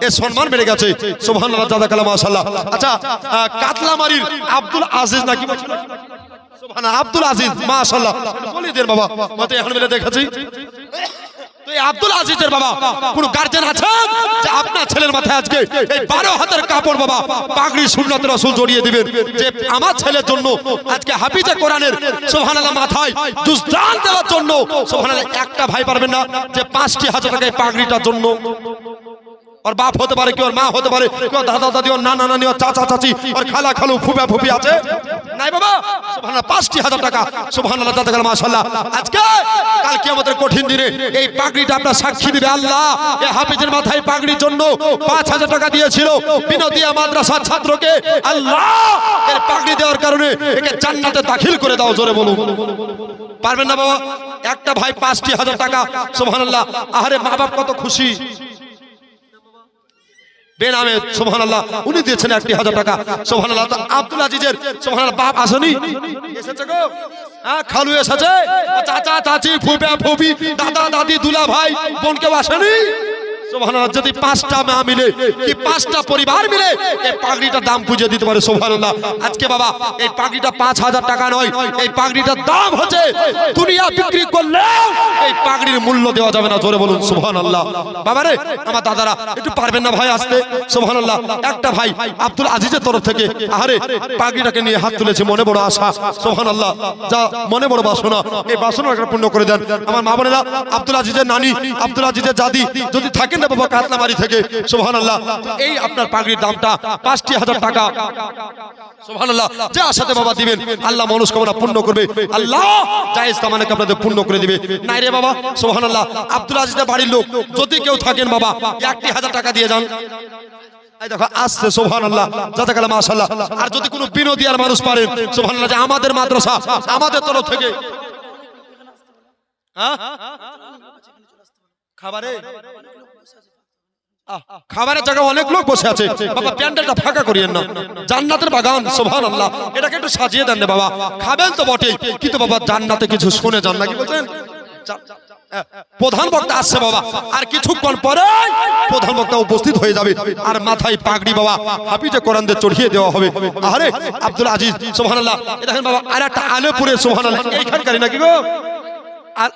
এর সম্মান বেড়ে গেছে। সুবহানাল্লাহ, জাযাকাল্লাহ, মাশাআল্লাহ। আচ্ছা কাতলামারির আব্দুল আজিজ নাকি বলছেন? সুবহানাল্লাহ, আব্দুল আজিজ, মাশাআল্লাহ। বলি দেন বাবা, মতে এখন মিলে দেখাচ্ছি। তো এই আব্দুল আজিজের বাবা কোন গার্জেন আছে যে আপনার ছেলের মাথায় আজকে এই 12 হাতের কাপড় বাবা পাগড়ি সুন্নাত রাসূল জড়িয়ে দিবেন, যে আমার ছেলের জন্য আজকে হাফিজে কোরআনের সুবহানাল্লাহ মাথায় দুজদান দেওয়ার জন্য সুবহানাল্লাহ একটা ভাই পারবেন না যে 5টি হাজার টাকা এই পাগড়িটার জন্য? और बाप होते पारे, क्यों माँ होते पारे, क्यों दादा दादी और नाना नानी और चाचा चाची और खाला खालू फुफा फुफी আছে নাই বাবা? সুবহানাল্লাহ 5,000 টাকা। সুবহানাল্লাহ, জাযাকাল্লাহ, মাশাআল্লাহ। আজকে কাল কিয়ামতের কঠিন দিনে এই পাগড়িটা আপনার সাক্ষী দিবে আল্লাহ এই হাফেজের মাথায় পাগড়ির জন্য 5,000 টাকা দিয়েছিল বিনোদিয়া মাদ্রাসার ছাত্রকে, আল্লাহ এর পাগড়ি দেওয়ার কারণে একে জান্নাতে দাখিল করে দাও। জোরে বলুন পারবেন না বাবা? একটা ভাই 5,000 টাকা। সুবহানাল্লাহ, আরে মা বাপ কত খুশি বেনামে। সুবহানাল্লাহ, উনি দিয়েছেন 1,000 টাকা। সুবহানাল্লাহ। তো আব্দুল আজিজের সুবহানাল্লাহ বাপ আসেনি? এসেছে গো, হ্যাঁ খালু এসেছে, চাচা চাচি ফুফা ফুফি দাদা দাদি দুলা ভাই বোন কেউ আসেনি? সুবহানাল্লাহ। যদি 5টা মা মিলে কি 5টা পরিবার মিলে এই পাগড়িটার দাম বুঝে দিতে পারে। সুবহানাল্লাহ। আজকে বাবা এই পাগড়িটা 5,000 টাকা নয়, এই পাগড়িটার দাম হচ্ছে দুনিয়া বিক্রি করলেও এই পাগড়ির মূল্য দেওয়া যাবে না। জোরে বলুন সুবহানাল্লাহ। বাবারে আমার দাদারা একটু পারবেন না ভাই আসতে? সুবহানাল্লাহ। একটা ভাই আব্দুল আজিজের তরফ থেকে আহারে পাগড়িটাকে নিয়ে হাত তুলেছে, মনে বড় আশা। সুবহানাল্লাহ, যা মনে বড় বাসনা, এই বাসনা একটা পূর্ণ করে দেন। আমার মা বোনেরা আব্দুল আজিজের নানি আব্দুল আজিজের দাদি যদি থাকেন না বাবা কাতলামারি থেকে, সুবহানাল্লাহ, এই আপনার পাগড়ির দামটা 5,000 টাকা। সুবহানাল্লাহ। যে আশাতে বাবা দিবেন আল্লাহ মনস্কামনা পূর্ণ করবে, আল্লাহ জায়েজ তামান্নাকে আপনাদের পূর্ণ করে দিবে। নাই রে বাবা সুবহানাল্লাহ, আব্দুল আজিজের বাড়ির লোক যদি কেউ থাকেন বাবা 1,000 টাকা দিয়ে যান। এই দেখো আসছে। সুবহানাল্লাহ, জাযাকাল্লাহ, মাশাআল্লাহ। আর যদি কোনো বিনোদিয়ার মানুষ পারেন সুবহানাল্লাহ যে আমাদের মাদ্রাসা আমাদের তরফ থেকে খাবারের জায়গায় অনেক লোক বসে আছে বাবা, প্যান্ডেলটা ফাঁকা করিয়েন না, জান্নাতের বাগান। সুবহানাল্লাহ, এটাকে একটু সাজিয়ে দেন বাবা। খাবেন তো বটেই, কিন্তু বাবা জান্নাতে কিছু শুনে যান নাকি বলছেন? প্রধান বক্তা আসছে বাবা, আর কিছুক্ষণ পরে প্রধান বক্তা উপস্থিত হয়ে যাবে, আর মাথায় পাগড়ি বাবা হাফিজে কোরআন দিয়ে চড়িয়ে দেওয়া হবে। আরে আব্দুল আজিজ সুবহানাল্লাহ। দেখেন বাবা আর একটা আলেপুরে সুবহানাল্লাহ, এইখানকারই নাকি গো? আর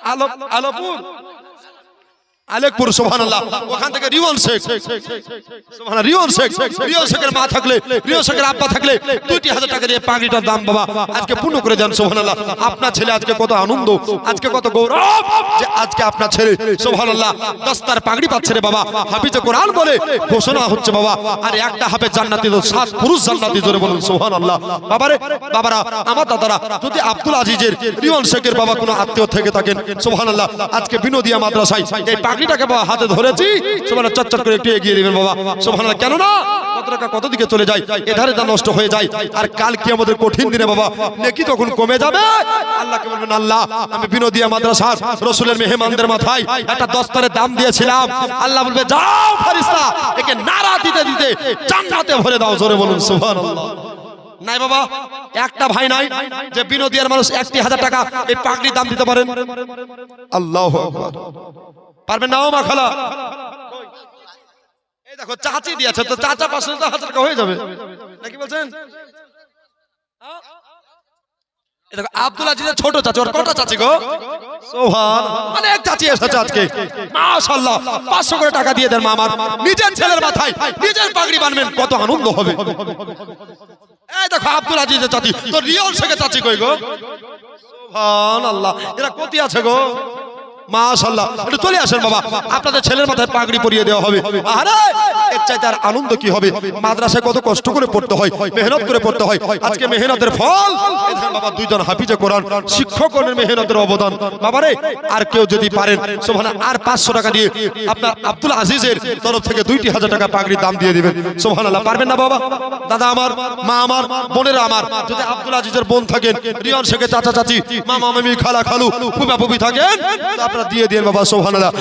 আলোপুর আলেকপুর সুবহানাল্লাহ, ওখান থেকে রিওয়ান শেখ সুবহানাল্লাহ, রিওয়ান শেখের মা থাকলে, রিওয়ান শেখের আব্বা থাকলে 2,000 টাকা দিয়ে পাগড়িটার দাম বাবা আজকে পূর্ণ করে দেন। সুবহানাল্লাহ। আপনার ছেলে আজকে কত আনন্দ, আজকে কত গৌরব যে আজকে আপনার ছেলে সুবহানাল্লাহ দস্তার পাগড়ি পাচ্ছে রে বাবা, হাফিজে কোরআন বলে ঘোষণা হচ্ছে বাবা। আর একটা হাফেজ জান্নাতি তো 7 পুরুষ জান্নাতি। জোরে বলুন সুবহানাল্লাহ। বাবারে বাবারা আমার দাদারা যদি আব্দুল আজিজের রিওয়ান শেখের বাবা কোনো আত্মীয় থেকে থাকেন সুবহানাল্লাহ, আজকে বিনোদিয়া মাদ্রাসায় এই পাগড়িটাকে বাবা হাতে ধরেছি সুবহানাল্লাহ, চটচট করে একটু এগিয়ে দিবেন বাবা। সুবহানাল্লাহ। কেন না কত টাকা কত দিকে চলে যায়, এধারে তা নষ্ট হয়ে যায়। আর কাল কি আমাদের কঠিন দিনে বাবা নেকি তখন কমে যাবে। আল্লাহকে বলবেন, আল্লাহ আমি বিনোদিয়া মাদ্রাসার রাসূলের মেহমানদের মাথায় একটা দস্তারের দাম দিয়েছিলাম। আল্লাহ বলবে, যাও ফেরেশতা একে নারা দিতে দিতে জান্নাতে ভরে দাও। জোরে বলুন সুবহানাল্লাহ। নাই বাবা, একটা ভাই নাই যে বিনোদিয়ার মানুষ 1000 টাকা এই পাগড়ির দাম দিতে পারেন। আল্লাহু আকবার। পারবেন না ও মা খালা? এই দেখো চাচি দিয়েছে, তো চাচা 500 টাকা হয়ে যাবে নাকি বলছেন? এই দেখো আব্দুল আজিজের ছোট চাচি, ওর কটা চাচি গো? সুবহান, অনেক চাচি এসেছে আজকে মাশাআল্লাহ। 500 করে টাকা দিয়ে দেন মা, আমার নিজের ছেলের মাথায় নিজের পাগড়ি বানবেন, কত আনন্দ হবে। এই দেখো আব্দুল আজিজের চাচি, তো রিয়াল শেখে চাচি কই গো? সুবহানাল্লাহ, এরা কত আছে গো? মাশাআল্লাহ, একটু চলে আসেন বাবা, আপনাদের ছেলের মাথায় পাগড়ি পরিয়ে দেওয়া হবে। আরে এর চাইতে আর আনন্দ কি হবে? মাদ্রাসায় কত কষ্ট করে পড়তে হয়, মেহনত করে পড়তে হয়। আজকে মেহনতের ফল এদের বাবা দুইজন হাফিজে কোরআন, শিক্ষকগণের মেহনতের অবদান। বাবারে আর কেউ যদি পারেন সুবহানাল্লাহ, আর 500 টাকা দিয়ে আপনার আব্দুল আজিজের তরফ থেকে 2000 টাকা পাগড়ির দাম দিয়ে দিবেন। সুবহানাল্লাহ, পারবেন না বাবা? দাদা আমার, মা আমার, বোনেরা আমার, যদি আব্দুল আজিজের বোন থাকেন, রিয়ান শেখের চাচা চাচি, মামা মামি, খালা খালু, ফুফা ফুফি থাকেন, দিয়ে দিন বাবা। সুবহানাল্লাহ।